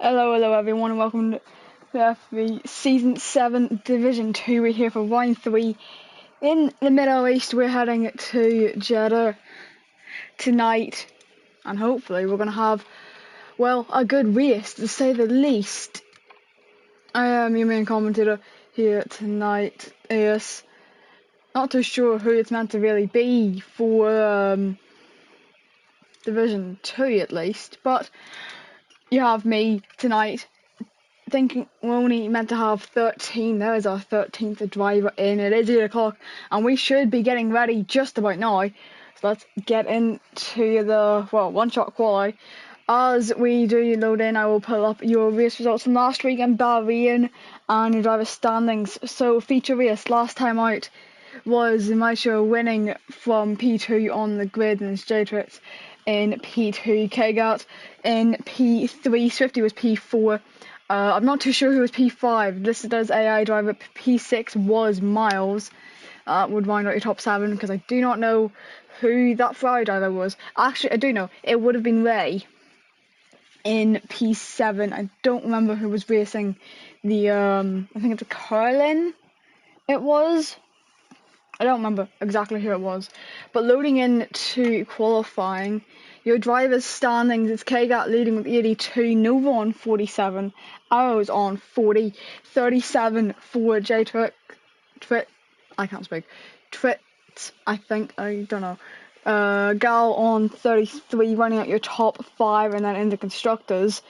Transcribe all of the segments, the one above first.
Hello everyone, and welcome to the Season 7 Division 2. We're here for Round 3 in the Middle East. We're heading to Jeddah tonight, and hopefully we're going to have, well, a good race, to say the least. I am your main commentator here tonight. Yes, not too sure who it's meant to really be for Division 2 at least, but you have me tonight. Thinking we're only meant to have 13. There is our 13th driver in. It is 8 o'clock and we should be getting ready just about now. So let's get into the, one-shot quali. As we do load in, I will pull up your race results from last week in Bahrain and your driver standings. So feature race last time out was Maisha winning from P2 on the grid, and it's J-Trix in P2, Kgat in P3, Swifty was P4. I'm not too sure who was P5. Listed as AI driver. P6 was Miles. Would round out your top 7 because I do not know who that Ferrari driver was. Actually, I do know. It would have been Ray in P7. I don't remember who was racing the, I think it's a Carlin it was. I don't remember exactly who it was. But loading into qualifying, your driver's standings, it's Kgat leading with 82, Nova on 47, Arrows on 40, 37 for J-Twit, I can't speak, Twit, I think, I don't know, Gal on 33, running out your top 5, and then in the constructors,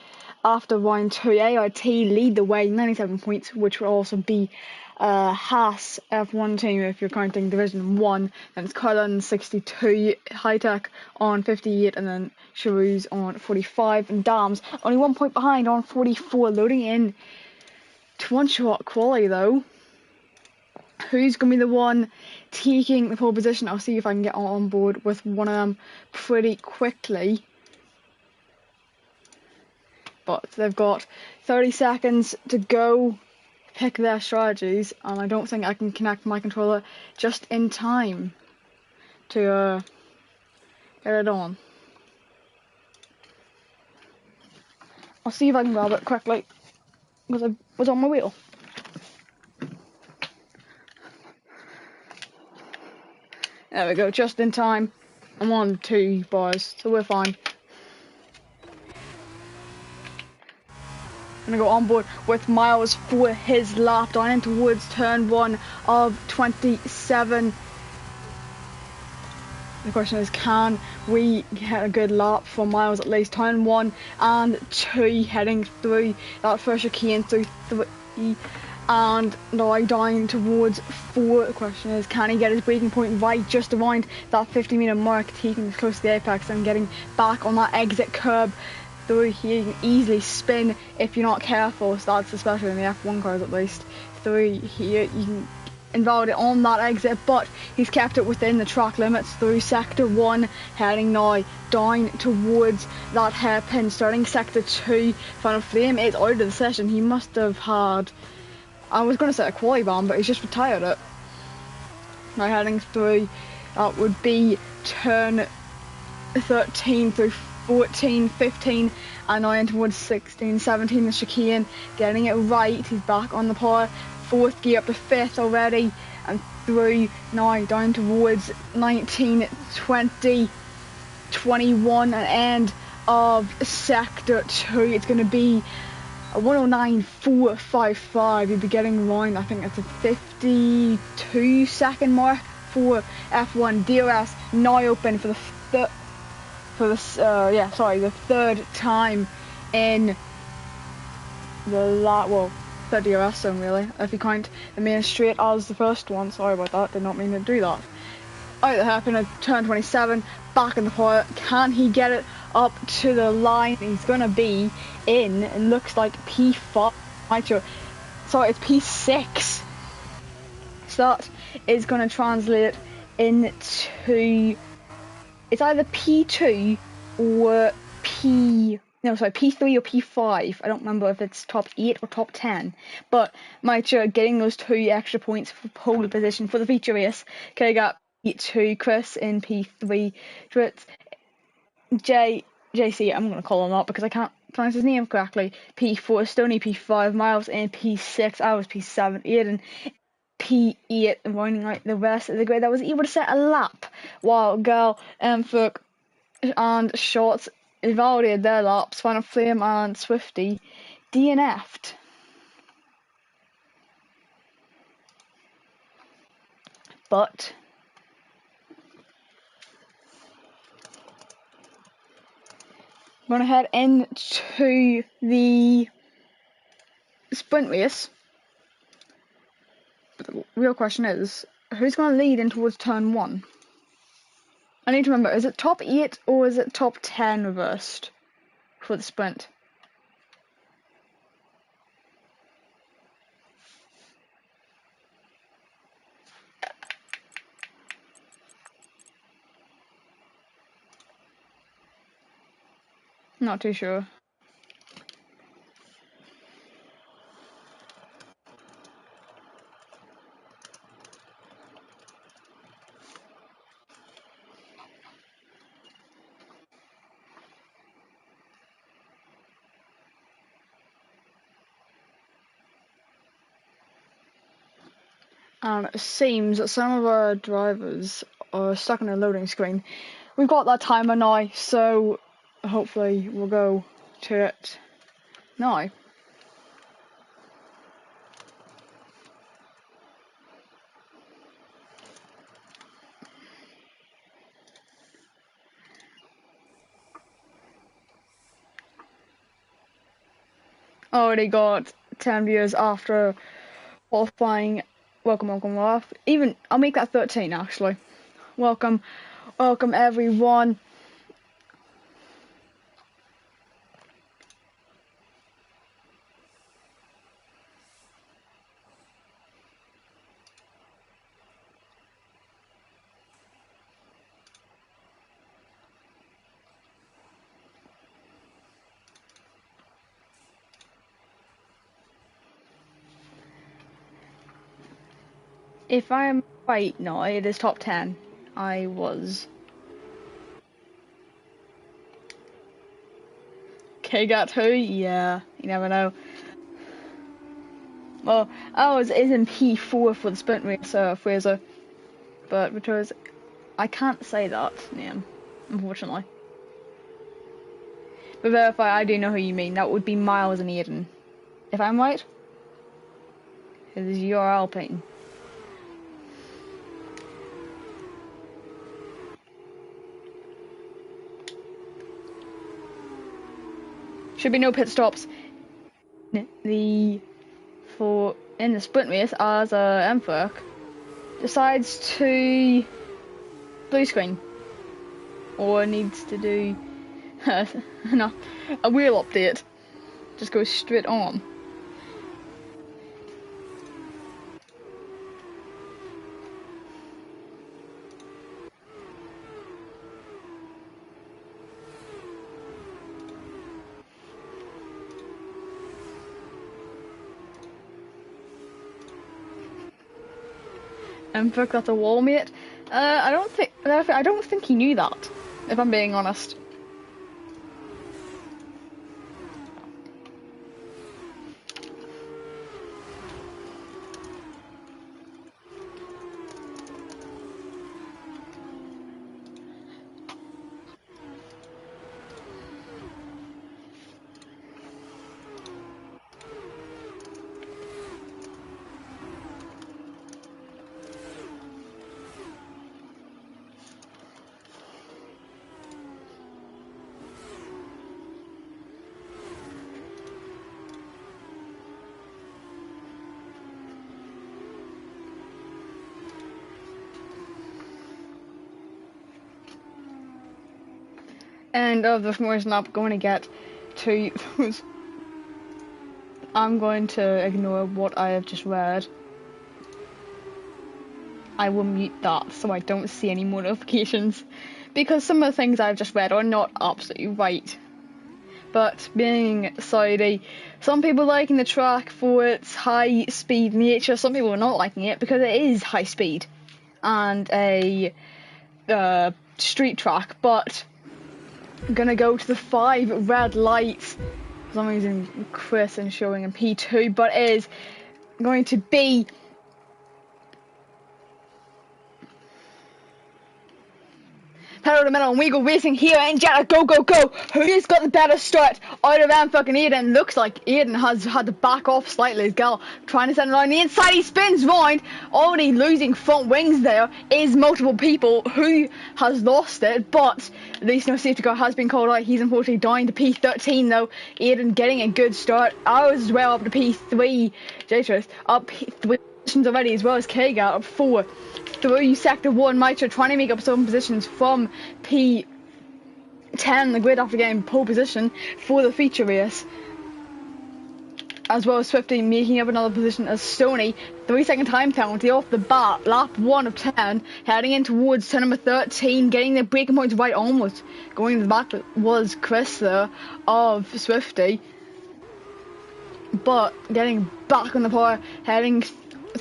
after round 2, AIT lead the way, 97 points, which will also be Haas F1 team if you're counting Division 1, and it's Carlin 62, High Tech on 58, and then Charouz on 45, and Dams only 1 point behind on 44, loading in to one-shot quali though. Who's going to be the one taking the pole position? I'll see if I can get on board with one of them pretty quickly. But they've got 30 seconds to go. Pick their strategies, and I don't think I can connect my controller just in time to get it on. I'll see if I can grab it quickly because I was on my wheel. There we go, just in time. I'm on 2 bars, so we're fine. I'm gonna go on board with Miles for his lap down in towards turn 1 of 27. The question is, can we get a good lap for Miles at least? Turn 1 and 2 heading through that first chicane through 3 and now down towards 4. The question is, can he get his braking point right just around that 50-meter mark, taking us close to the apex and getting back on that exit curb. Through here, you can easily spin if you're not careful, so that's especially in the F1 cars at least. Through here, you can invalidate on that exit, but he's kept it within the track limits through sector 1, heading now down towards that hairpin, starting sector 2. Final Flame is out of the session. He must have had, I was going to say a quali bomb, but he's just retired it. Now heading through, that would be turn 13 through 14, 15, and now in towards 16, 17, the chicane, getting it right. He's back on the power, 4th gear up to 5th already, and through now down towards 19, 20, 21, and end of sector 2. It's going to be a 109.455. You'll be getting around, I think it's a 52 second mark for F1. DRS now open for the the 3rd time in the third DRS zone really, if you count the main straight as the first one. Sorry about that, did not mean to do that. Out the hairpin at turn 27, back in the power. Can he get it up to the line? He's gonna be in, it looks like P5, sorry, it's P6. So that is gonna translate into, it's either P2 or P3 or P5. I don't remember if it's top 8 or top 10. But Maicha getting those 2 extra points for pole position for the feature race. Kgat P2, Chris in P3, Dritz, JC, I'm going to call him that because I can't pronounce his name correctly, P4 Stony, P5 Miles, and P6 I was P7 Aiden, P8 running like the rest of the grid that was able to set a lap, while Girl, Folk, and Shorts invalidated their laps. Final Flame and Swifty DNF'd. But we're going to head into the sprint race. But the real question is, who's going to lead in towards turn 1? I need to remember, is it top 8 or is it top 10 reversed for the sprint? Not too sure. And it seems that some of our drivers are stuck on a loading screen. We've got that timer now, so hopefully we'll go to it now. Already got 10 viewers after qualifying. Welcome off. Even I'll make that 13 actually. Welcome everyone. If I am right now, it is top 10. I was. Okay, got who? Yeah, you never know. Well, I was in P4 for the sprint race, Fraser. But because I can't say that name, unfortunately. But verify, I do know who you mean. That would be Miles and Aiden. If I'm right, it is your Alpine. Should be no pit stops in the sprint race as Mferk decides to blue screen or needs to do no, a wheel update. Just goes straight on. Mferk, that's a wall mate. I don't think he knew that, if I'm being honest. And the reason I'm going to get to those, I'm going to ignore what I have just read. I will mute that so I don't see any more notifications, because some of the things I've just read are not absolutely right. But being Saudi, some people liking the track for its high speed nature, some people are not liking it because it is high speed and a street track, but gonna go to the 5 red lights. For some reason, Chris is showing in P2, but it is going to be pedal to the metal, and we go racing here in Jeddah. Go, go, go! Who's got the better start out of them fucking Aiden? Looks like Aiden has had to back off slightly. His gal trying to send it around the inside. He spins round, already losing front wings. There is multiple people who has lost it, but at least no safety car has been called out. He's unfortunately down to P13 though. Aiden getting a good start. Ours as well up to P3. J-Trist up P3 positions already, as well as K-Gal up 4. Through sector 1, Mitra trying to make up some positions from P10 the grid after getting pole position for the feature race, as well as Swifty making up another position as Stoney. 3-second time penalty off the bat, lap 1 of 10, heading in towards turn number 13, getting the braking points right, almost going to the back, but was Chris there of Swifty, but getting back on the power, heading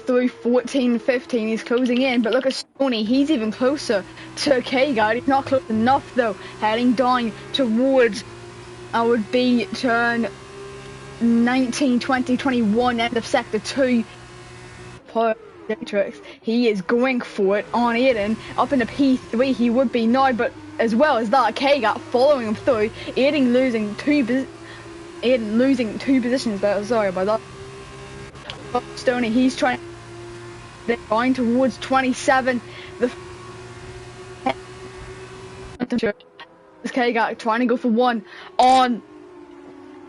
through 14-15, he's closing in, but look at Stoney, he's even closer to K-Guard. He's not close enough though, heading down towards, would be turn 19, 20, 21, end of sector 2. Per Matrix, he is going for it on Aiden, up into P3 he would be now, but as well as that, K-Guard following him through, Aiden losing two positions there, sorry about that. Stoney, he's trying going towards 27. The this K-Guy trying to go for 1 on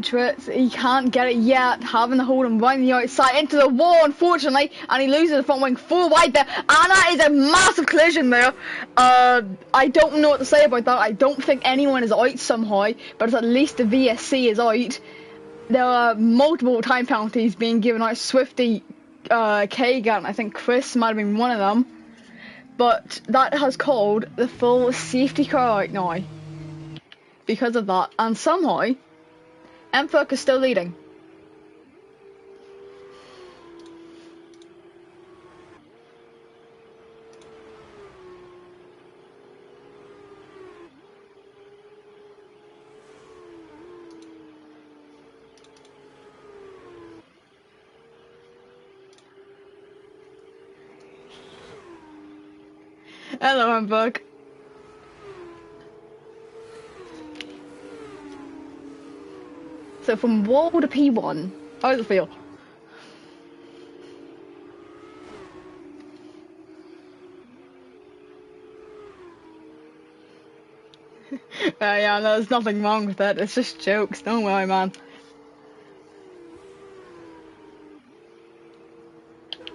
Tritz. He can't get it yet, having to hold him right the outside into the wall, unfortunately, and he loses the front wing 4 wide there, and that is a massive collision there. I don't know what to say about that. I don't think anyone is out somehow, but at least the VSC is out. There are multiple time penalties being given out. Swifty, Kagan, I think Chris might have been one of them. But that has called the full safety car out now because of that. And somehow, MFUK is still leading. Hello, MFUK. So from wall to P1, how does it feel? Yeah, no, there's nothing wrong with it. It's just jokes. Don't worry, man.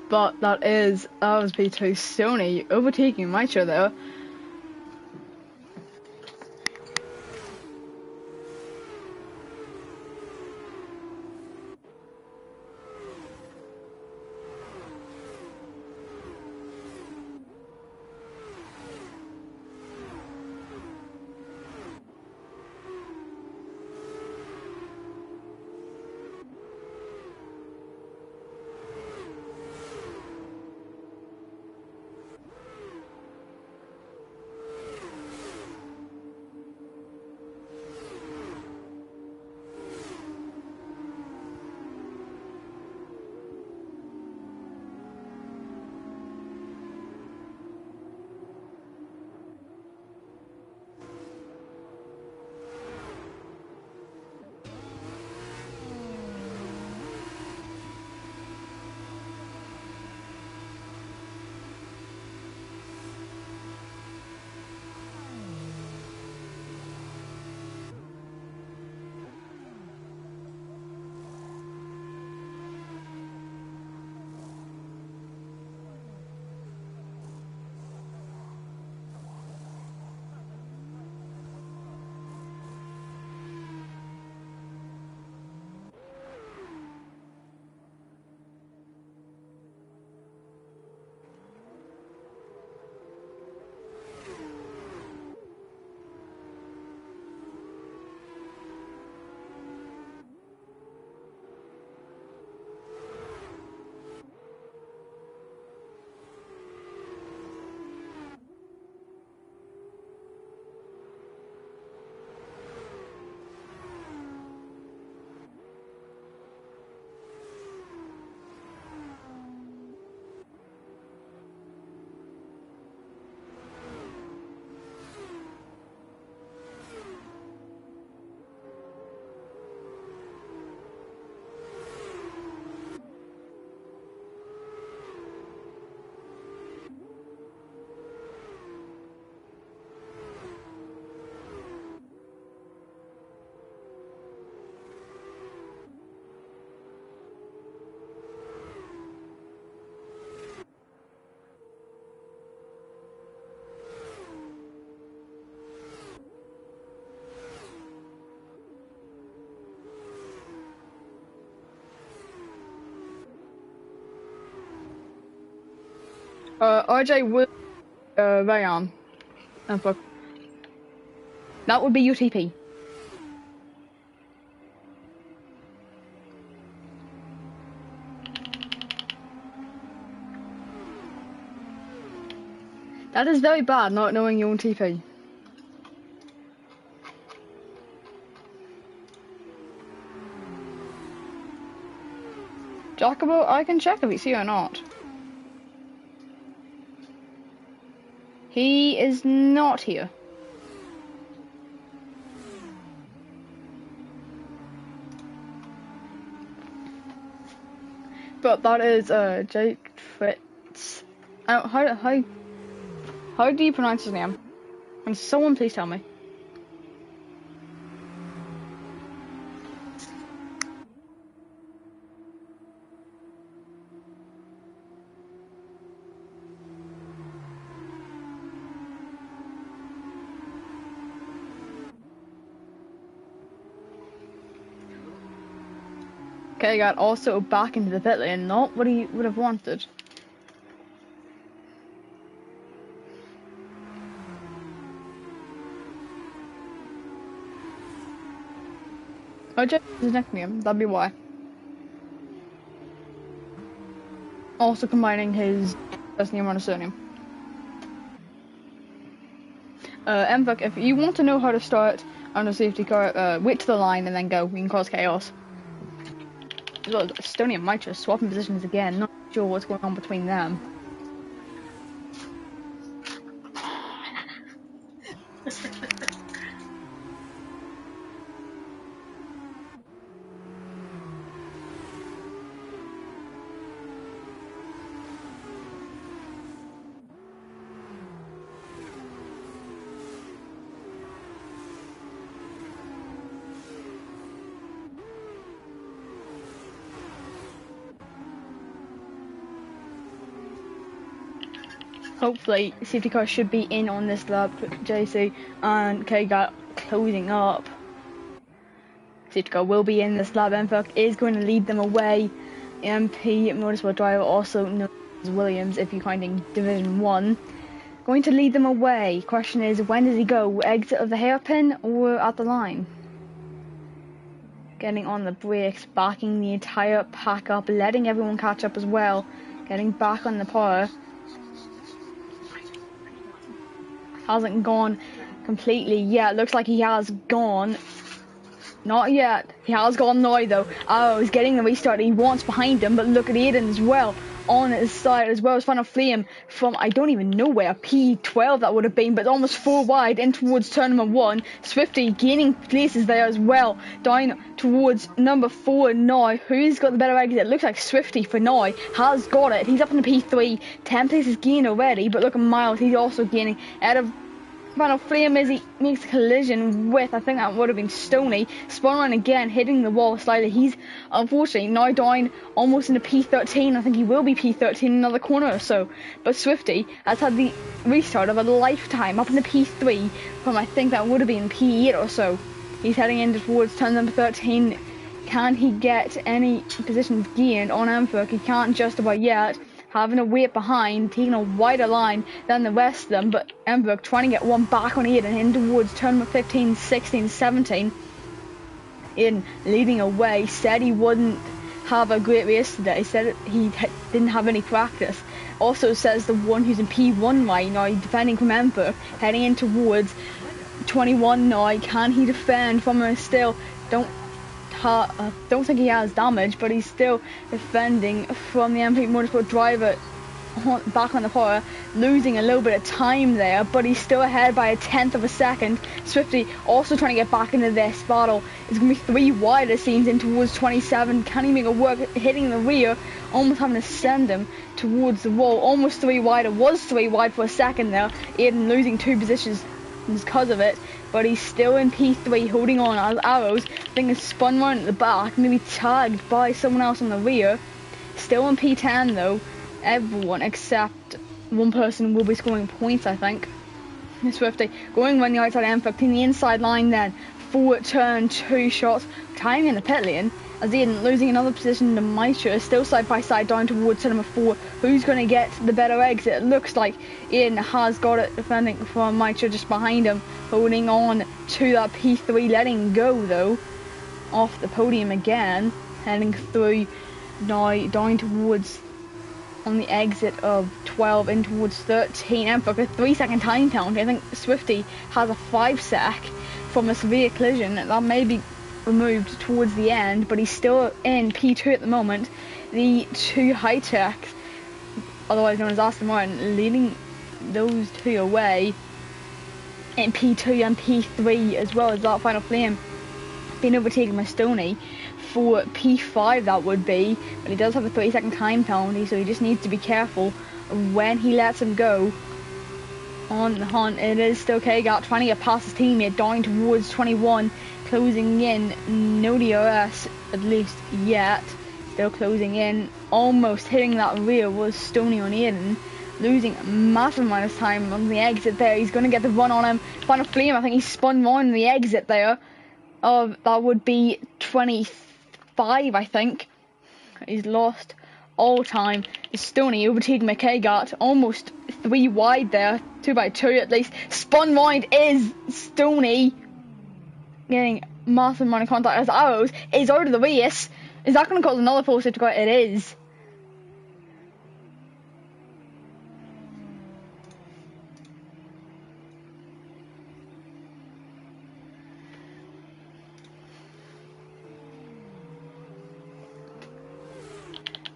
But that was P2 Sony overtaking Mitra there. RJ would Rayon. And fuck. That would be UTP. That is very bad, not knowing your own TP. Jacobo, I can check if he's here or not. He is not here. But that is Jake Fritz. How do you pronounce his name? Can someone please tell me? Okay, got also back into the pit lane, not what he would have wanted. Oh, just his nickname, that'd be why. Also combining his first name and a surname. Mvuk, if you want to know how to start on a safety car, wait to the line and then go. We can cause chaos. Well, Stony and Mitra swapping positions again, not sure what's going on between them. Hopefully, safety car should be in on this lap, JC, and K-Gat closing up. Safety car will be in this lap, Mvuk is going to lead them away. MP Motorsport driver, also known as Williams, if you're counting Division 1, going to lead them away. Question is, when does he go? Exit of the hairpin or at the line? Getting on the brakes, backing the entire pack up, letting everyone catch up as well. Getting back on the power. Hasn't gone completely yet. Looks like he has gone. Not yet. He has gone now though. Oh, he's getting the restart he wants behind him, but look at Aiden as well. On his side as well as Final Flame from I don't even know where, P12 that would have been, but almost 4 wide in towards turn number 1. Swifty gaining places there as well, down towards number 4 now. Who's got the better exit? It looks like Swifty for now has got it. He's up in the P3, 10 places gained already, but look at Miles, he's also gaining out of Final Flame as he makes a collision with, I think that would have been Stoney. Spun around again, hitting the wall slightly. He's unfortunately now down almost into P13. I think he will be P13 in another corner or so. But Swifty has had the restart of a lifetime up in the P3 from I think that would have been P8 or so. He's heading in towards turn number 13. Can he get any positions gained on Mvuk? He can't just about yet. Having to wait behind, taking a wider line than the rest of them, but Mvuk trying to get one back on Aiden in towards turn number 15, 16, 17. Aiden leading away, said he wouldn't have a great race today, said he didn't have any practice. Also says the one who's in P1 right now, defending from Mvuk, heading in towards 21 now. Can he defend from him still? Don't think he has damage, but he's still defending from the MP Motorsport driver back on the power, losing a little bit of time there, but he's still ahead by a 1/10 of a second. Swifty also trying to get back into this battle. It's going to be 3 wide it seems in towards 27. Can he make it work? Hitting the rear, almost having to send him towards the wall. Almost 3 wide. It was 3 wide for a second there. Aiden losing 2 positions because of it, but he's still in P3 holding on as Arrows. I think it's spun round at the back, maybe tagged by someone else on the rear. Still in P10 though. Everyone except one person will be scoring points, I think. Swifty going around the outside Mvuk, in the inside line then. Forward turn, 2 shots, tying in the pit lane. as Aiden losing another position to Maisha, still side by side down towards Cinema 4. Who's going to get the better exit? It looks like Aiden has got it, defending from Maisha just behind him, holding on to that P3, letting go though, off the podium again, heading through now down towards on the exit of 12 in towards 13 and book a 3-second time penalty. I think Swifty has a 5-sec from a severe collision that may be removed towards the end, but he's still in P2 at the moment. The two high-techs, otherwise known as Aston Martin, leading those two away in P2 and P3, as well as that final flame being overtaken by Stoney for P5, that would be, but he does have a 3-second time penalty, so he just needs to be careful when he lets him go on the hunt. It is still K-Gap trying to get past his teammate down towards 21, closing in. No DRS, at least yet. Still closing in, almost hitting that rear was Stoney on Aiden, losing a massive amount of time on the exit there. He's going to get the run on him. Final flame, I think he spun more on the exit there. That would be 25, I think. He's lost all time. It's Stoney overtaking McKagat, almost 3 wide there, 2 by 2 at least. Spun wide is Stoney, getting massive amount of contact as Arrows is out of the race. Is that going to cause another full safety car? It is.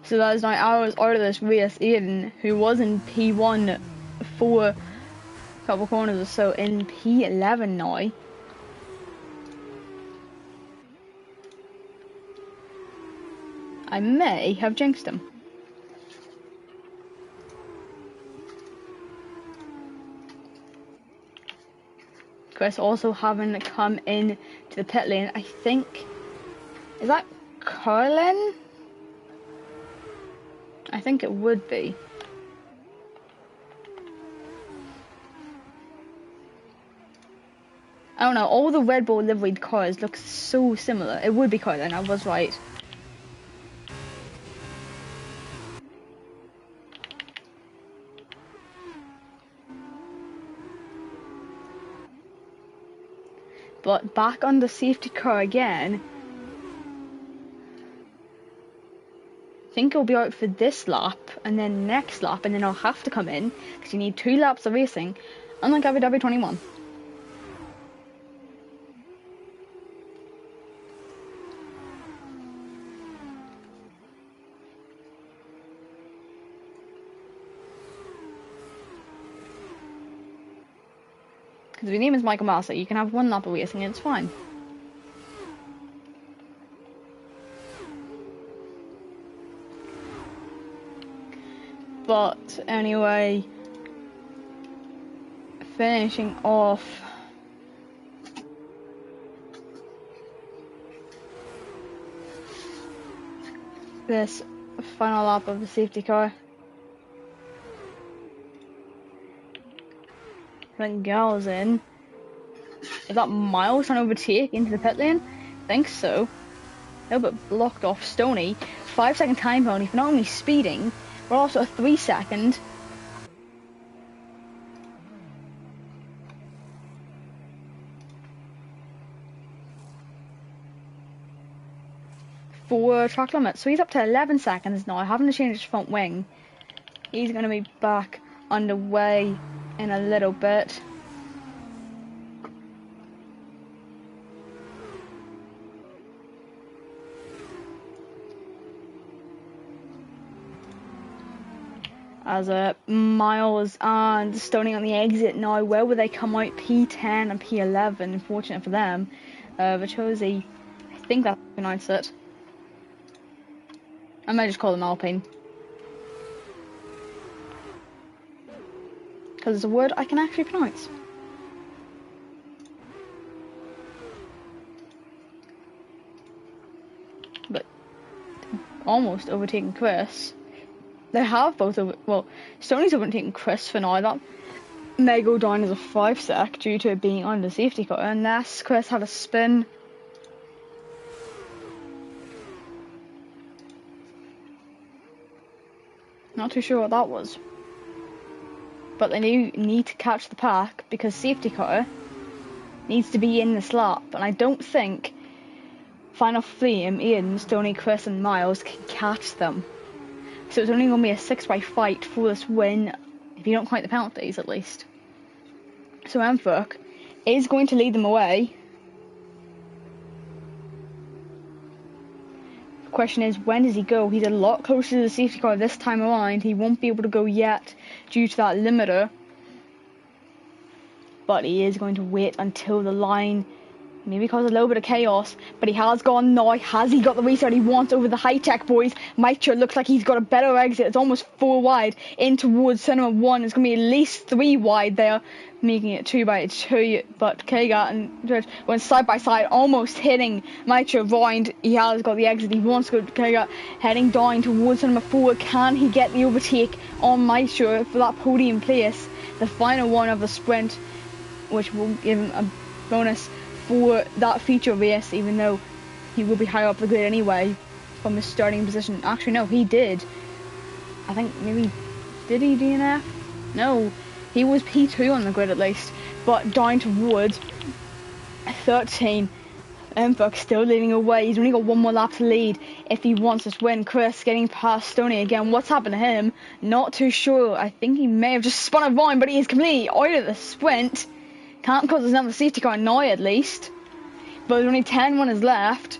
So that is now Arrows out of this race. Aiden, who was in P1 for a couple corners or so, in P11 now. I may have jinxed him. Chris also having come in to the pit lane. I think, is that Carlin? I think it would be. I don't know, all the Red Bull liveried cars look so similar. It would be Carlin, I was right. But back on the safety car again. I think he'll be out for this lap and then next lap, and then I'll have to come in because you need 2 laps of racing, unlike Abu Dhabi 21. Because if your name is Michael Massa, you can have 1 lap of racing and it's fine. But anyway, finishing off this final lap of the safety car. I think Gal's in. Is that Miles trying to overtake into the pit lane? I think so. A little bit blocked off Stoney. 5-second time penalty for not only speeding, but also a 3-second. For track limit. So he's up to 11 seconds now, having to change his front wing. He's going to be back underway in a little bit. As Miles and Stoney on the exit now. Where will they come out? P10 and P11. Unfortunate for them. Vitosi, I think that's how you pronounce it. I might just call them Alpine, because it's a word I can actually pronounce. But almost overtaken Chris. They have both well, Stoney's overtaken Chris for now. That may go down as a 5-sec due to it being under safety car, unless Chris had a spin. Not too sure what that was. But they need to catch the pack because safety car needs to be in this lap. And I don't think Final Flame, Ian, Stoney, Chris and Miles can catch them. So it's only going to be a 6-way fight for this win, if you don't count the penalties at least. So Emfurk is going to lead them away. The question is, when does he go? He's a lot closer to the safety car this time around. He won't be able to go yet due to that limiter. But he is going to wait until the line maybe cause a little bit of chaos, but he has gone now. Has he got the restart he wants over the high-tech boys? Mitra looks like he's got a better exit. It's almost 4 wide in towards Cinema 1. It's going to be at least 3 wide there, making it 2 by 2, but Kagat and Dredge went side by side, almost hitting Mitra round. He has got the exit he wants to go to Kagat, heading down towards Cinema 4. Can he get the overtake on Mitra for that podium place? The final one of the sprint, which will give him a bonus for that feature race, even though he will be higher up the grid anyway from his starting position. Actually, no, he did. I think maybe, did he DNF? No, he was P2 on the grid at least, but down towards 13. Emfuck still leading away. He's only got 1 more lap to lead if he wants this win. Chris getting past Stoney again. What's happened to him? Not too sure. I think he may have just spun around, but he is completely out of the sprint. Can't cause there's another safety car now at least. But there's only 10 runners left.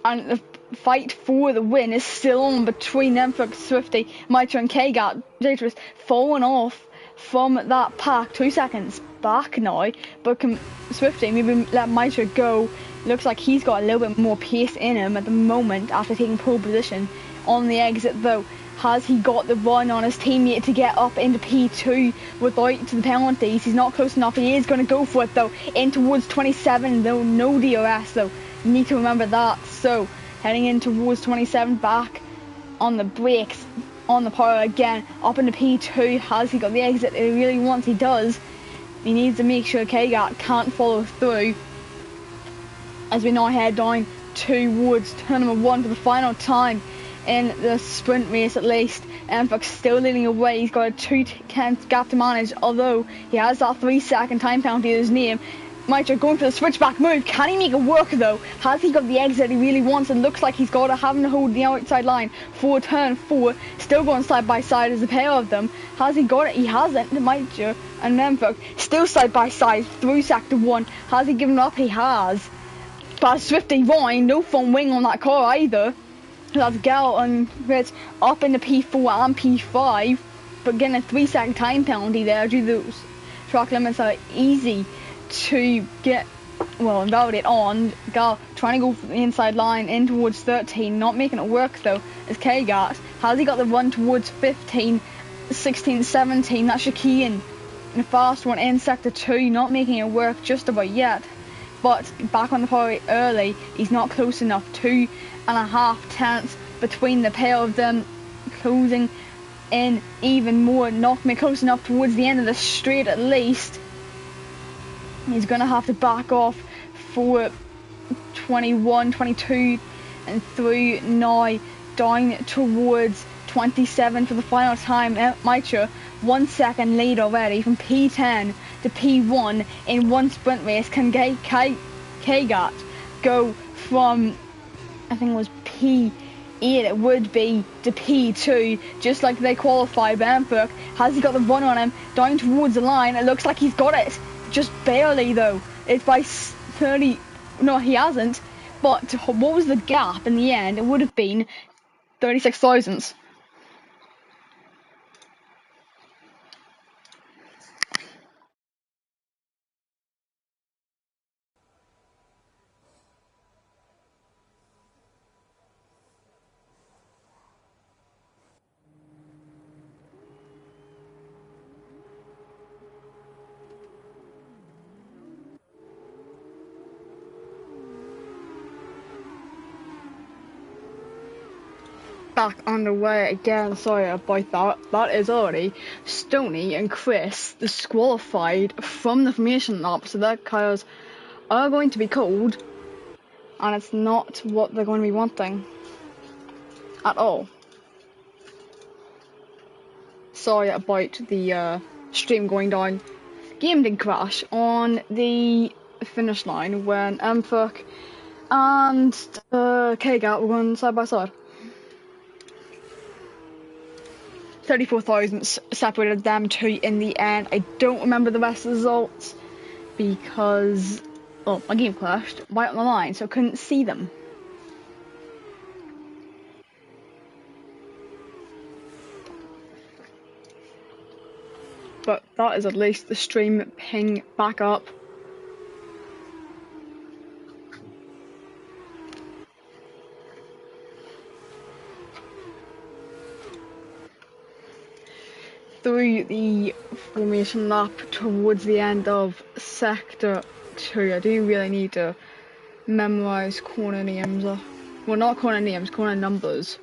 And the fight for the win is still on between Emfuck, Swifty, Mitra and Kagat. Datrus falling off from that pack. 2 seconds back now. But can Swifty maybe let Mitra go? Looks like he's got a little bit more pace in him at the moment after taking pole position on the exit though. Has he got the run on his teammate to get up into P2 without the penalties? He's not close enough. He is going to go for it though. In towards 27 though. No DRS though. You need to remember that. So heading in towards 27, back on the brakes, on the power again. Up into P2. Has he got the exit he really wants? He does. He needs to make sure Kagat can't follow through. As we now head down towards turn number 1 for the final time in the sprint race at least. Emfuck's still leading away. He's got a 2-tenth gap to manage, although he has that 3-second time penalty in his name. Mitra going for the switchback move. Can he make it work though? Has he got the exit he really wants? It looks like he's got to having to hold the outside line for turn 4. Still going side by side as a pair of them. Has he got it? He hasn't. Mitra and Emfuck still side by side through sector 1. Has he given up? He has. But Swifty Vine, no front wing on that car either. That's Gal and Ritz up into P4 and P5, but getting a 3-second time penalty there due to those track limits are easy to get, well, invalidate on. Gal trying to go for the inside line in towards 13, not making it work though, as K-Gat. Has he got the run towards 15, 16, 17? That's Shaquille in the fast one in sector 2, not making it work just about yet. But back on the power early, he's not close enough. 2.5 tenths between the pair of them, closing in even more. Not me close enough towards the end of the straight at least. He's going to have to back off for 21, 22 and through now down towards 27 for the final time. Mitra 1 second lead already from P10 to P1 in one sprint race. Can Kagat go from, I think it was P8 it would be, to P2 just like they qualified. Bamberg, has he got the run on him down towards the line? It looks like he's got it, just barely though. It's by 30, no he hasn't, but what was the gap in the end? It would have been 36 thousandths. Back underway again, sorry about that. That is already Stoney and Chris disqualified from the formation lap, so their cars are going to be cold, and it's not what they're going to be wanting at all. sorry about the stream going down. Game did crash on the finish line when Mfuck and K-Gat were going side by side. 34,000 separated them two in the end. I don't remember the rest of the results because, well, my game crashed right on the line, so I couldn't see them. But that is at least the stream ping back up. Through the formation lap towards the end of Sector 2, I do really need to memorise corner names. Well, not corner names, corner numbers.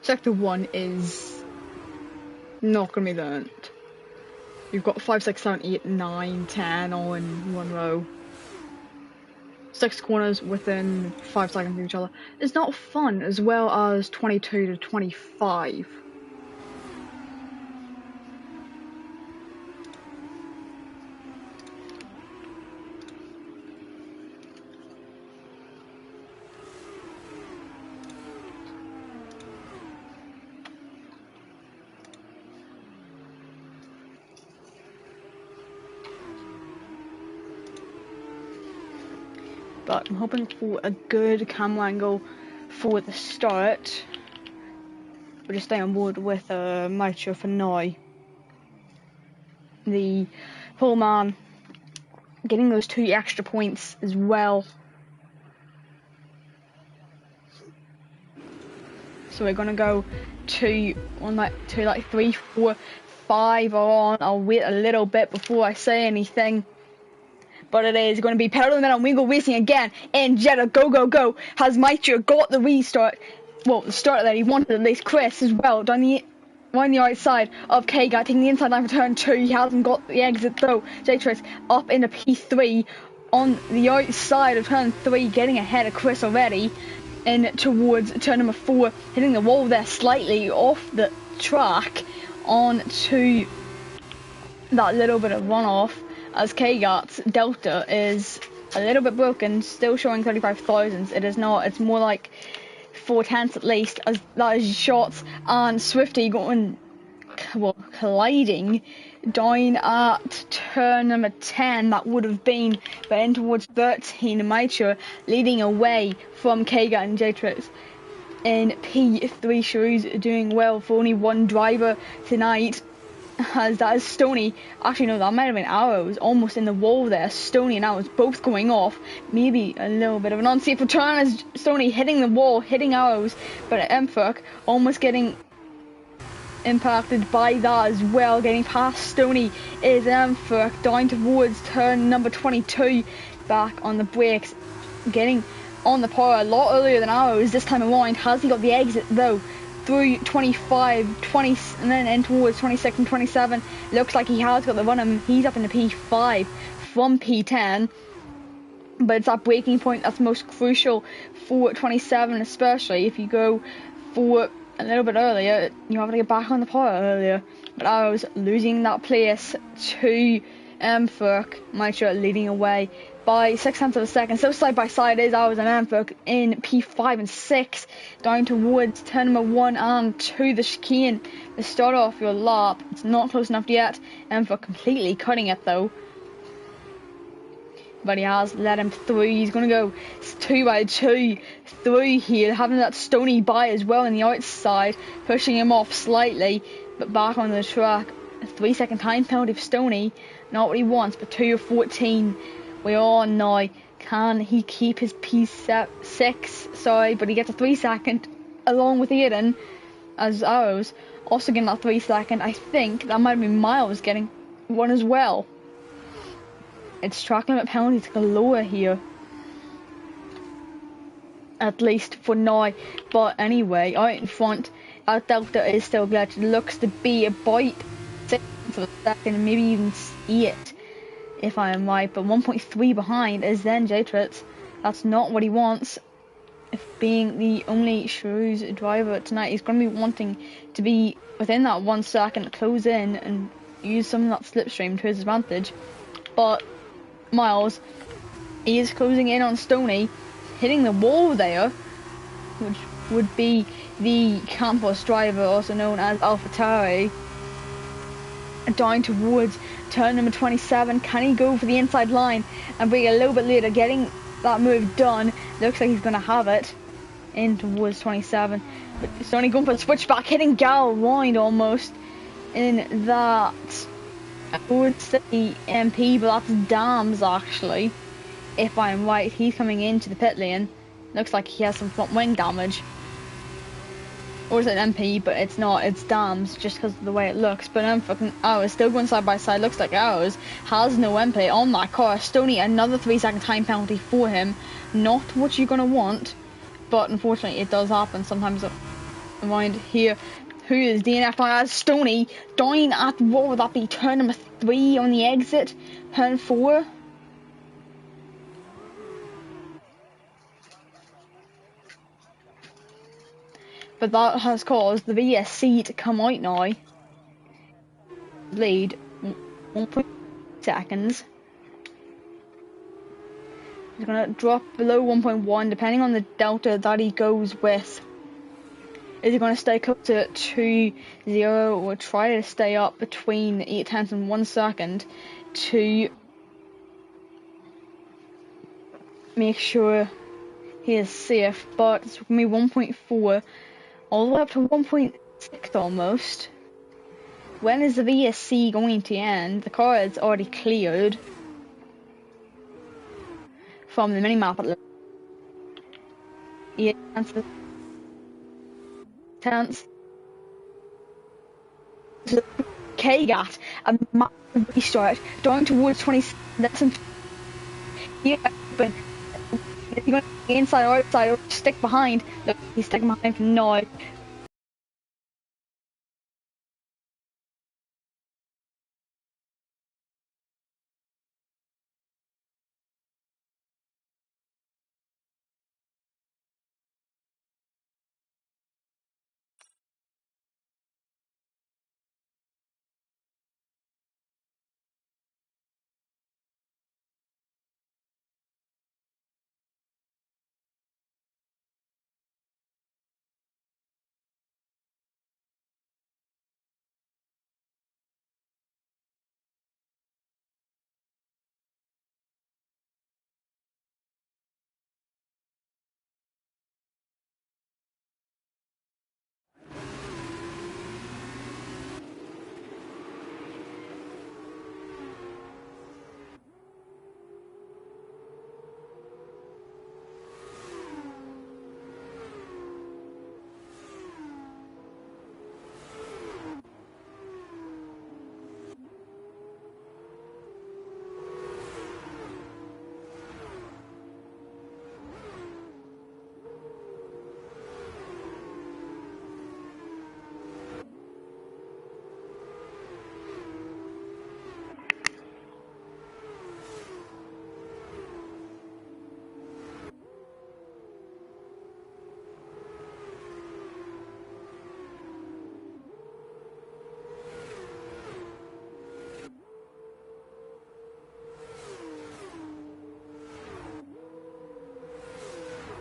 Sector 1 is not going to be learnt. You've got 5, 6, 7, 8, 9, 10 all in one row. 6 corners within 5 seconds of each other. It's not fun, as well as 22 to 25. But I'm hoping for a good camera angle for the start. We'll just stay on board with Macho for now. The pole man getting those 2 extra points as well. So we're gonna go to like 3, 4, 5 are on. I'll wait a little bit before I say anything. But it is going to be pedal to the metal and we go racing again in Jeddah. Go, go, go. Has Maestro got the restart? Well, the start that he wanted, at least. Chris as well, down the outside of K-Gat, taking the inside line for turn 2. He hasn't got the exit though. J-Trix up into P3 on the outside of turn 3, getting ahead of Chris already. In towards turn number 4, hitting the wall there slightly off the track onto that little bit of runoff. As K-Gat's Delta is a little bit broken, still showing 35,000. It is not, it's more like 4/10 at least, as that is Shots and Swifty going, well, colliding down at turn number 10, that would have been, but in towards 13, Mature leading away from K-Gat and J-Trix. In P3 shows doing well for only one driver tonight. As that is Stoney. Actually, no, that might have been Arrows almost in the wall there. Stoney and Arrows both going off. Maybe a little bit of an unsafe return as Stoney hitting the wall, hitting Arrows, but Mfurk almost getting impacted by that as well. Getting past Stoney is Mfurk down towards turn number 22. Back on the brakes, getting on the power a lot earlier than Arrows this time around. Has he got the exit though? Through 25, 20, and then in towards 26 and 27. Looks like he has got the run him. He's up into P5 from P10. But it's that breaking point that's most crucial for 27, especially if you go for a little bit earlier. You have to get back on the power earlier. But I was losing that place to Mfurk. Maestro leading away by 6/10 of a second. So side by side is ours and Mfurk in P5 and 6 down towards turn number 1 and 2, the chicane to start off your lap. It's not close enough yet. Mfurk completely cutting it though, but he has let him through. He's going to go 2 by 2 through here, having that Stoney by as well on the outside, pushing him off slightly, but back on the track. A 3-second time penalty for Stoney, not what he wants, but 2 of 14. We're on now. Can he keep his P6? Sorry, but he gets a 3-second along with Aiden as Arrows also getting that 3-second. I think that might have been Miles getting one as well. It's track limit penalties galore here, at least for now. But anyway, out in front, our Delta is still glitched. Looks to be about 6 for the second, maybe even 8 if I am right. But 1.3 behind is then J-Trix. That's not what he wants. being the only Shrews driver tonight, he's going to be wanting to be within that 1 second, close in and use some of that slipstream to his advantage. But Miles, he is closing in on Stoney, hitting the wall there, which would be the Campos driver, also known as AlphaTauri. Down towards turn number 27. Can he go for the inside line and bring a little bit later, getting that move done? Looks like he's going to have it in towards 27. But it's only going for a switchback, hitting Gal wide almost in that. I would say MP, but that's Dams actually. If I'm right, he's coming into the pit lane. Looks like he has some front wing damage. Or is it MP, but it's not, it's Dams, just because of the way it looks. But I'm fucking, ours still going side by side. Looks like ours has no MP on that car. Stoney, another 3-second time penalty for him. Not what you're going to want, but unfortunately it does happen sometimes around here. Who is DNF as Stoney down at, what would that be, turn number 3 on the exit? Turn 4? But that has caused the VSC to come out now. Lead 1.2 seconds. He's going to drop below 1.1 depending on the delta that he goes with. Is he going to stay close to 2-0 or try to stay up between 8 tenths and 1 second to make sure he is safe? But it's going to be 1.4 all the way up to 1.6 almost. When is the VSC going to end? The car is already cleared from the minimap at 8 tenths. K-Gat, a massive restart, down towards 27. That's here, but is he going to be inside or outside or stick behind? Look, he's sticking behind for now.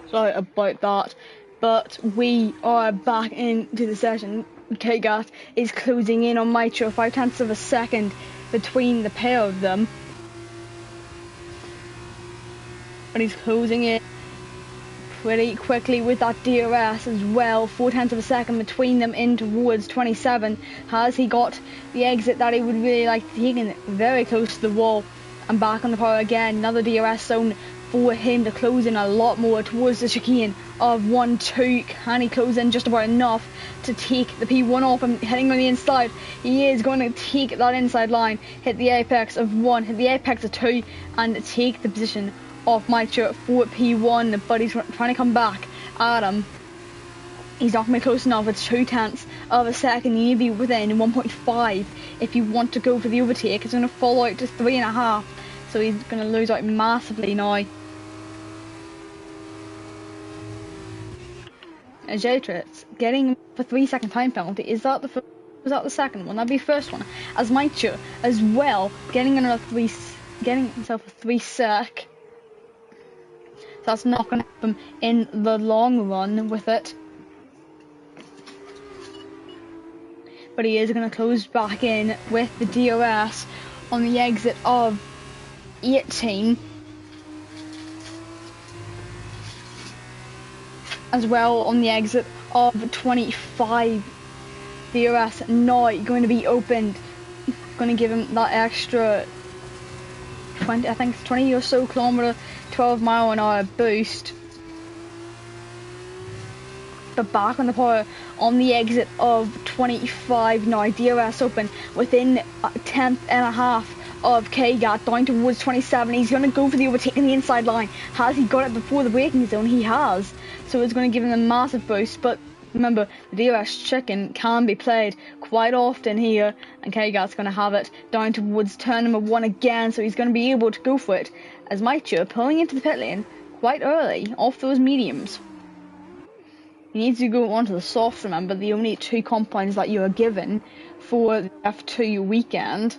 Sorry about that, but we are back into the session. K-Gat is closing in on Mitro, 5 tenths of a second between the pair of them. But he's closing in pretty quickly with that DRS as well. 4 tenths of a second between them in towards 27. Has he got the exit that he would really like to take? In very close to the wall and back on the power again. Another DRS zone for him to close in a lot more towards the chicane of 1-2. Can he close in just about enough to take the P1 off and heading on the inside? He is going to take that inside line, hit the apex of 1, hit the apex of 2 and take the position off Mitro for P1, but he's trying to come back at him. He's not going to be close enough. It's 2 tenths of a second. You need to be within 1.5 if you want to go for the overtake. It's going to fall out to 3.5. So he's going to lose out massively now. J-Trits getting the 3-second time penalty. Is that the first? Was that the second one? That'd be the first one. As Maichu as well, getting himself a 3-sec. That's not going to help him in the long run with it. But he is going to close back in with the DRS on the exit of 18. As well on the exit of 25. DRS now going to be opened. Going to give him that extra 20, I think it's 20 or so kilometer, 12-mile-an-hour boost. But back on the power on the exit of 25 now. DRS open within a tenth and a half of KGAT down towards 27. He's going to go for the overtake on the inside line. Has he got it before the braking zone? He has. So it's going to give him a massive boost. But remember, the DRS chicken can be played quite often here, and KGAT's going to have it down towards turn number 1 again, so he's going to be able to go for it. As Maichu pulling into the pit lane quite early off those mediums. You need to go onto the soft, remember, the only 2 compounds that you are given for the F2 weekend.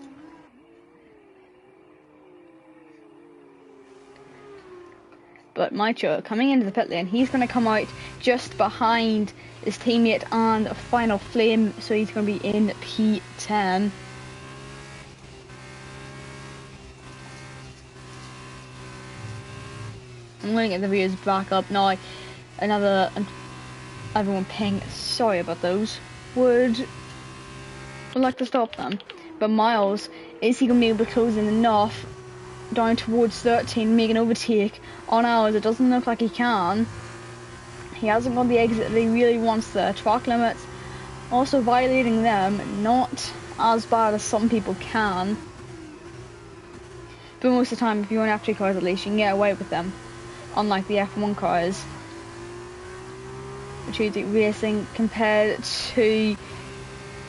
But Maichu coming into the pit lane, he's going to come out just behind his teammate and Final Flame, so he's going to be in P10. I'm going to get the views back up now. Everyone ping, sorry about those. Would like to stop them. But Miles, is he going to be able to close in enough down towards 13, make an overtake on ours? It doesn't look like he can. He hasn't got the exit that he really wants there. Track limits also violating them, not as bad as some people can. But most of the time, if you own F2 cars at least, you can get away with them. Unlike the F1 cars. Strategic racing compared to,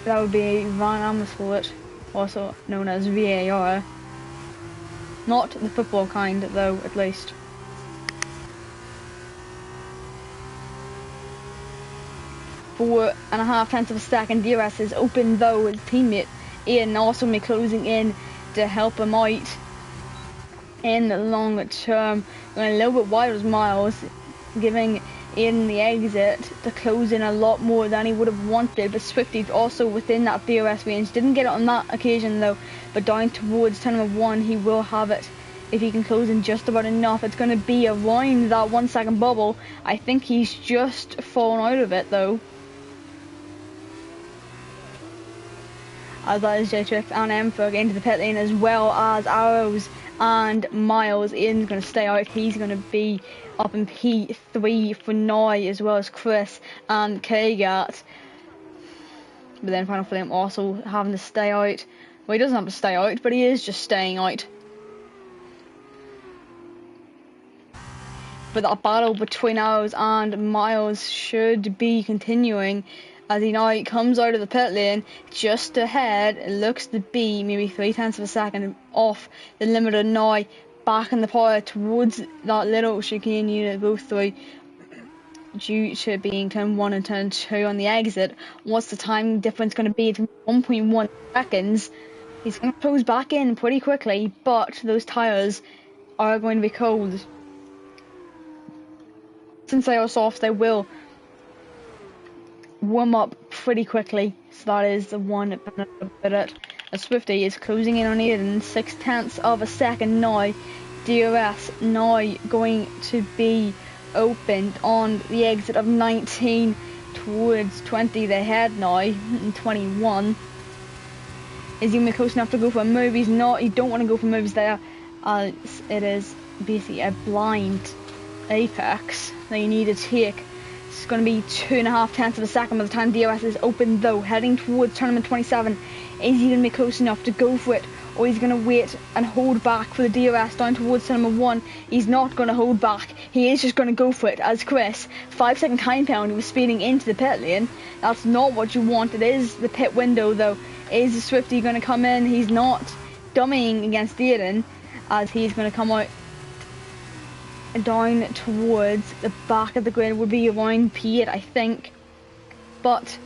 that would be Van Amersfoort, also known as VAR. Not the football kind though, at least. Four and a half tenths of a second. DRS is open though. His teammate Ian also may closing in to help him out in the longer term. Going a little bit wide as Miles, giving Ian the exit to close in a lot more than he would have wanted. But Swifty's also within that DRS range. Didn't get it on that occasion though, but down towards turn number 1 he will have it if he can close in just about enough. It's going to be around that 1 second bubble. I think he's just fallen out of it though. As that is J-Trip and Emferg into the pit lane, as well as Arrows and Miles. Ian's going to stay out. He's going to be up in P3 for now, as well as Chris and KGAT. But then Final Flame also having to stay out. Well, he doesn't have to stay out, but he is just staying out. But that battle between Arrows and Miles should be continuing, as he now comes out of the pit lane just ahead. It looks to be maybe 3 tenths of a second off the limiter now, back in the power towards that little chicane you go through due to being turn 1 and turn 2 on the exit. What's the time difference going to be? It's 1.1 seconds. He's going to close back in pretty quickly, but those tyres are going to be cold. Since they are soft, they will warm up pretty quickly, so that is the one benefit of it. As Swifty is closing in on Aiden, 6 tenths of a second now. DRS now going to be opened on the exit of 19 towards 20. They head now in 21. Is he going to be close enough to go for a move? He's not. You don't want to go for moves there, as it is basically a blind apex that you need to take. It's going to be 2.5 tenths of a second by the time DRS is open though, heading towards tournament 27. Is he going to be close enough to go for it, or he's going to wait and hold back for the DRS down towards tournament 1? He's not going to hold back. He is just going to go for it, as Chris, 5-second time penalty, was speeding into the pit lane. That's not what you want. It is the pit window though. Is the Swifty going to come in? He's not dummying against Aiden, as he's going to come out. down towards the back of the grid would be around P8, I think. But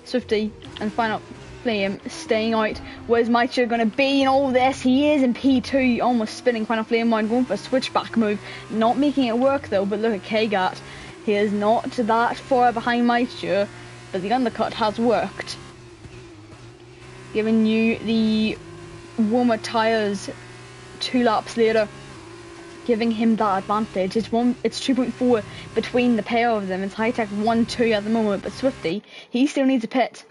Swifty and Final Flame staying out. Where's Maicha going to be in all this? He is in P2, almost spinning Final Flame on, going for a switchback move. Not making it work though, but look at Kgat. He is not that far behind Maicha, but the undercut has worked. Giving you the warmer tyres 2 laps later, giving him that advantage. It's 2.4 between the pair of them. It's High Tech 1-2 at the moment, but Swifty, he still needs a pit.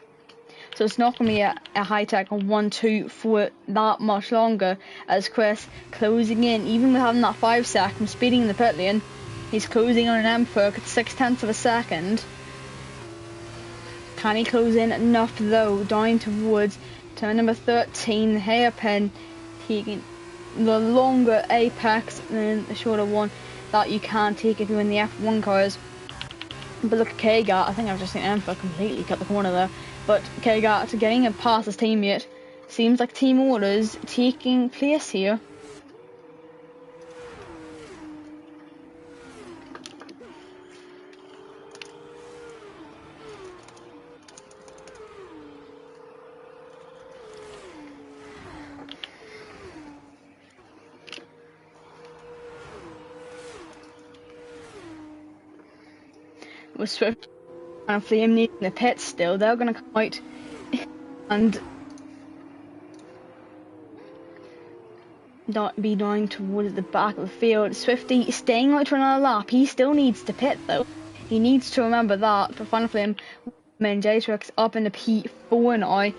So it's not going to be a High Tech 1-2 for that much longer, as Chris closing in, even with having that 5 sec from speeding in the pit lane, he's closing on an M-Perk at 0.6 of a second. Can he close in enough though, down towards turn number 13, the hairpin, taking the longer apex than the shorter one that you can take if you're in the F1 cars. But look at Kgat, I think I've just seen Emperor completely cut the corner there. But Kgat getting it past his teammate. Seems like team orders taking place here. With Swift and Flame needing the pit still, they're going to come out and not be down towards the back of the field. Swifty staying out for another lap. He still needs to pit though. He needs to remember that. For Final Flame, J-Trix up in the P4 now.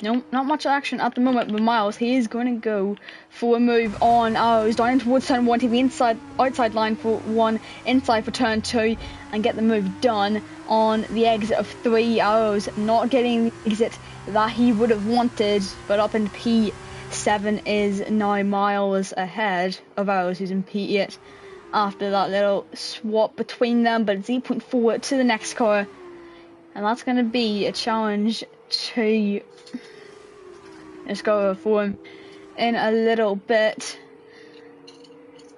No, not much action at the moment, but Miles, he is going to go for a move on arrows down towards turn 1, take the outside line for 1, inside for turn 2, and get the move done on the exit of 3 arrows. Not getting the exit that he would have wanted, but up in P7 is now Miles ahead of arrows, who's in P8 after that little swap between them, but it's 8.4 to the next car, and that's going to be a challenge to let's go for him in a little bit.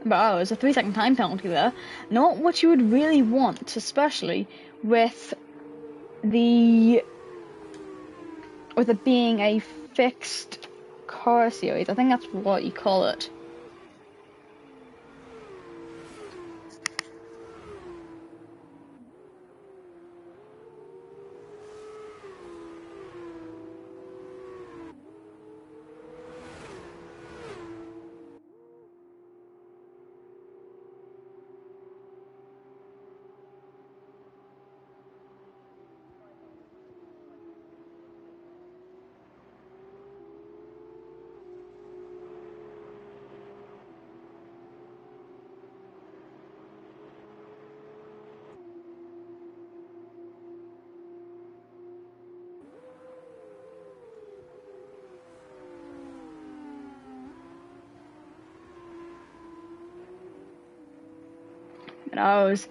But oh, it's a 3-second time penalty there. Not what you would really want, especially with it being a fixed car series. I think that's what you call it. And I was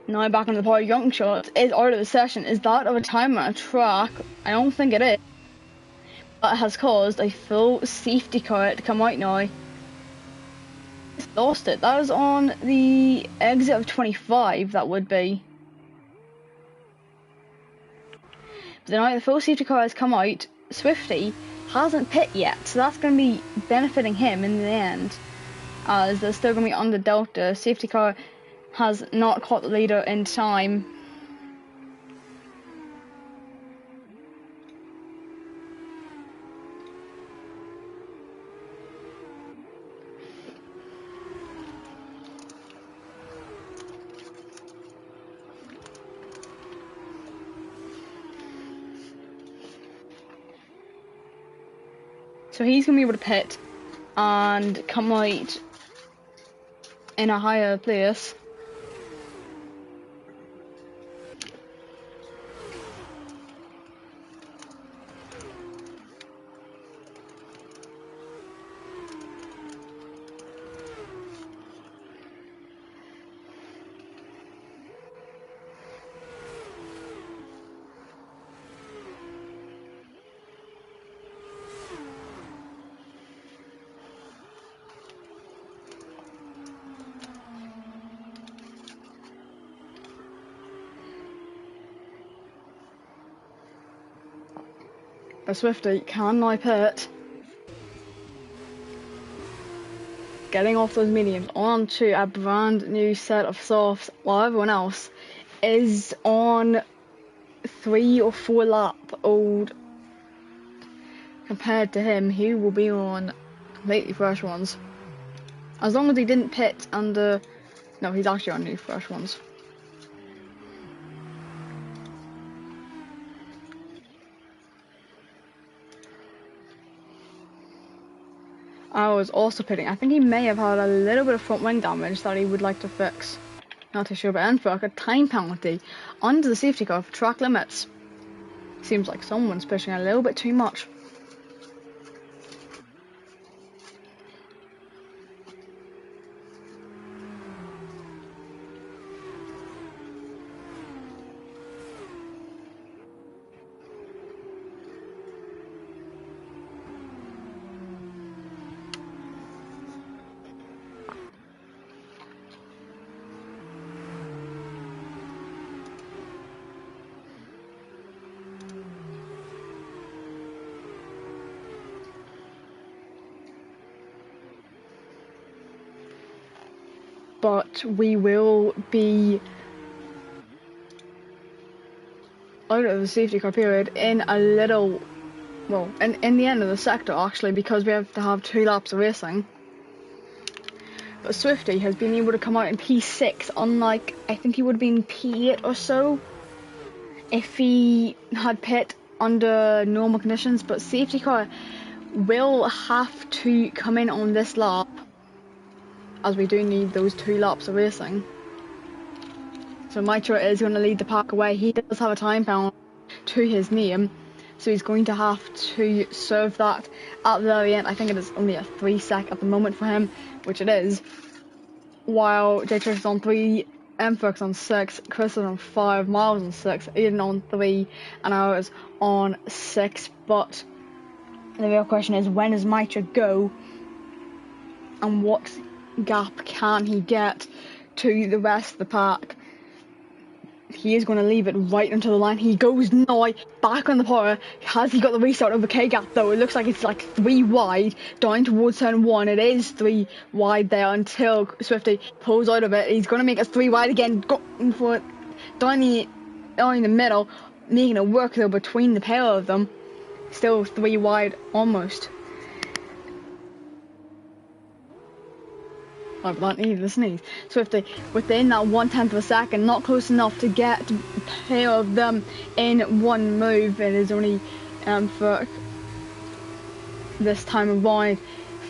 now back on the power young shot is out of the session. Is that of a time on a track? I don't think it is. That has caused a full safety car to come out now. Lost it. That was on the exit of 25, that would be. But now the full safety car has come out. Swifty hasn't pit yet, so that's going to be benefiting him in the end, as they're still going to be under Delta. Safety car has not caught the leader in time. So he's going to be able to pit and come out in a higher place. But Swifty can now pit. Getting off those mediums onto a brand new set of softs while everyone else is on 3 or 4 lap old. Compared to him, he will be on completely fresh ones. As long as he didn't pit under... No, he's actually on new fresh ones. I was also pitting. I think he may have had a little bit of front wing damage that he would like to fix. Not too sure, but Enfield, a time penalty under the safety car for track limits. Seems like someone's pushing a little bit too much. But we will be out of the safety car period in a little, well, in the end of the sector actually, because we have to have 2 laps of racing. But Swifty has been able to come out in P6, unlike, I think he would have been P8 or so if he had pit under normal conditions. But safety car will have to come in on this lap, as we do need those 2 laps of racing. So Mitra is going to lead the pack away. He does have a time penalty to his name, so he's going to have to serve that at the very end. I think it is only a 3 sec at the moment for him, which it is. While J-Trix is on 3, M-Fox on 6, Chris is on 5, Miles on 6, Aiden on 3, and I was on 6. But the real question is, when does Mitra go, and what gap can he get to the rest of the pack? He is going to leave it right into the line. He goes now back on the power. Has he got the restart over K-gap though? It looks like it's like 3 wide down towards turn 1. It is 3 wide there until Swifty pulls out of it. He's going to make it 3 wide again, going for it down the middle, making it work though between the pair of them. Still 3 wide almost. I've not needed a sneeze. Swifty within that 1/10 of a second, not close enough to get a pair of them in one move. It is only for this time around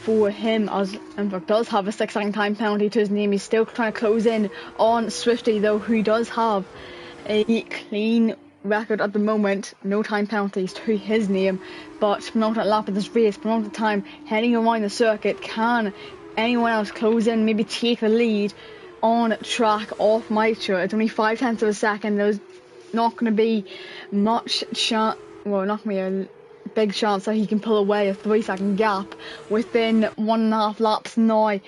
for him, as Emvok does have a 6-second time penalty to his name. He's still trying to close in on Swifty though, who does have a clean record at the moment, no time penalties to his name. But penultimate lap of this race, penultimate time heading around the circuit, can anyone else close in, maybe take the lead on track off Mitra? It's only 0.5 of a second. There's not going to be much chance, well, not going to be a big chance that he can pull away a 3-second gap within 1.5 laps now,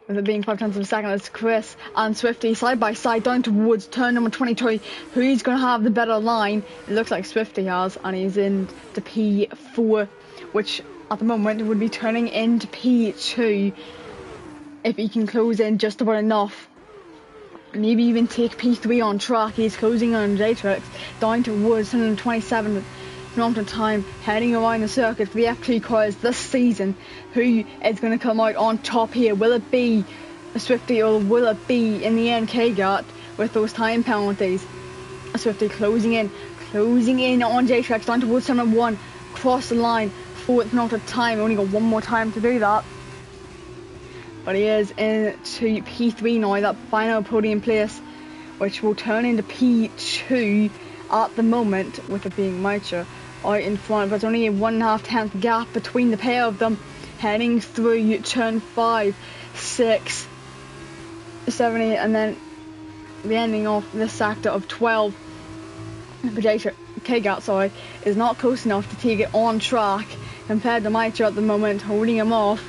with it being 0.5 of a second. It's Chris and Swifty side by side down towards turn number 22. Who's going to have the better line? It looks like Swifty has, and he's in to P4, which at the moment would be turning into P2 if he can close in just about enough. Maybe even take P3 on track. He's closing on J-Trix down towards 127 kilometer time, heading around the circuit for the F2 cars this season. Who is going to come out on top here? Will it be a Swifty, or will it be in the end K-Gut with those time penalties? A Swifty closing in on J-Trix down towards turn 1, cross the line, 4th penultimate time. Only got one more time to do that. But he is into P3 now, that final podium place, which will turn into P2 at the moment, with it being Mitra out in front. But it's only a 1.5 gap between the pair of them, heading through turn 5, 6, 7, 8, and then the ending of this sector of 12. But K-Gap, is not close enough to take it on track compared to Mitra at the moment, holding him off.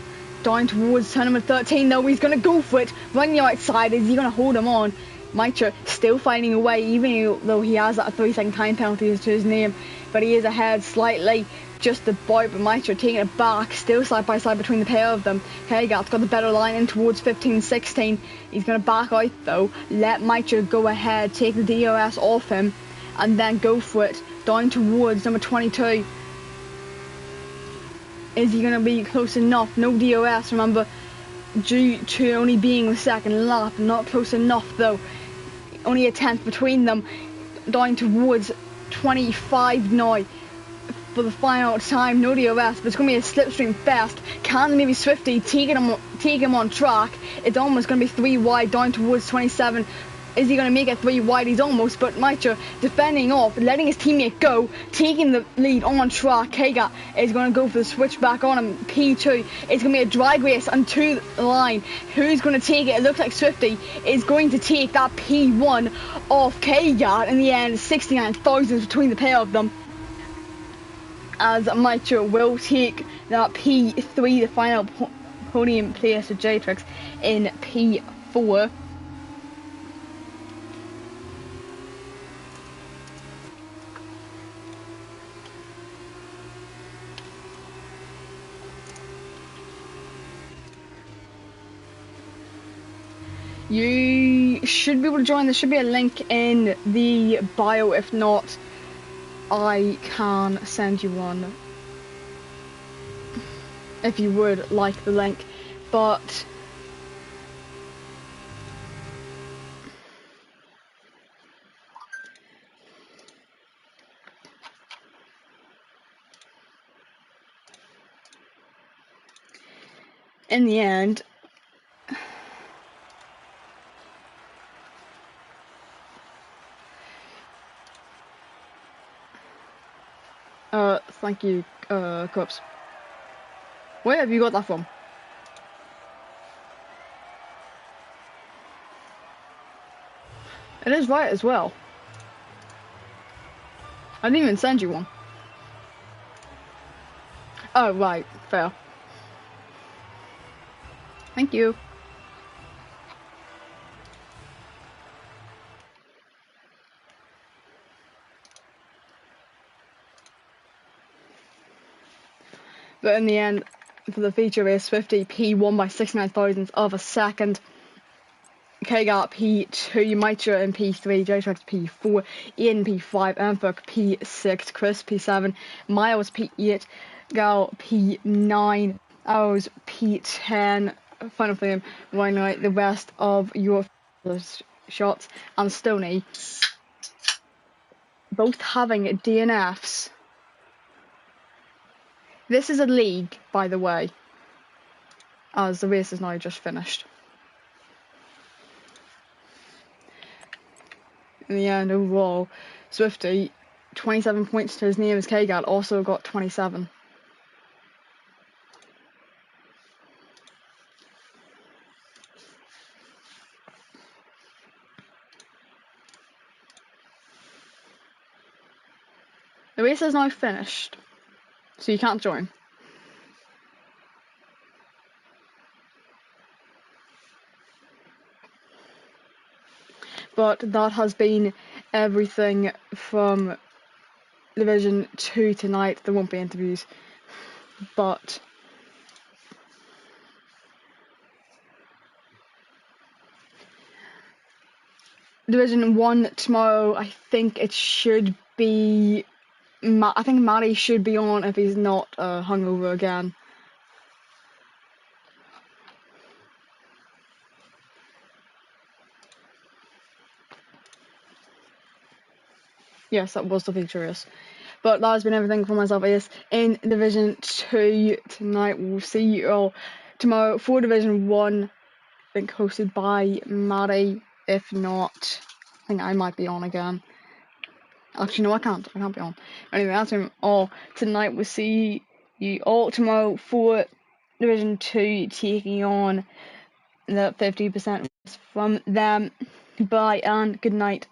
Down towards turn number 13 though, he's going to go for it, running the outside. Is he going to hold him on? Mitra still fighting away, even though he has that 3-second time penalty to his name, but he is ahead slightly just about, but Maestro taking it back, still side by side between the pair of them. Kegat's got the better line in towards 15-16. He's going to back out though, let Maestro go ahead, take the DRS off him, and then go for it down towards number 22. Is he going to be close enough? No DRS, remember, due to only being the second lap. Not close enough though. Only a tenth between them. Down towards 25 now for the final time. No DRS, but it's going to be a slipstream fest. Can maybe Swifty take him on track? It's almost going to be 3 wide down towards 27. Is he going to make it 3 wide? He's almost, but Maestro defending off, letting his teammate go, taking the lead on track. Kegat is going to go for the switchback on him. P2. It's going to be a drag race onto the line. Who's going to take it? It looks like Swifty is going to take that P1 off Kegat. In the end, 69 thousandths between the pair of them, as Maestro will take that P3, the final podium place to J-Trix in P4. You should be able to join. There should be a link in the bio. If not, I can send you one if you would like the link. But in the end, thank you, Cups. Where have you got that from? It is right as well. I didn't even send you one. Oh, right, fair. Thank you. But in the end, for the feature race, Swifty P1 by 69 thousandths of a second. Kegat P2, Maestro in P3, J-Trix P4, Ian P5, Enfuk P6, Chris P7, Miles P8, Gal P9, Arrows P10, Final Flame running out the rest of your shots, and Stoney both having DNFs. This is a league, by the way, as the race is now just finished. In the end, overall, Swifty, 27 points to his name as Kegat, also got 27. The race is now finished, so you can't join. But that has been everything from Division 2 tonight. There won't be interviews, but Division 1 tomorrow, I think it should be... I think Matty should be on if he's not hungover again. Yes, that was the feature race. But that has been everything for myself, Ace, in Division 2 tonight. We'll see you all tomorrow for Division 1, I think hosted by Matty. If not, I think I might be on again. Actually, no, I can't be on. Anyway, that's all tonight. We'll see you all tomorrow for Division 2, taking on the 50% from them. Bye and good night.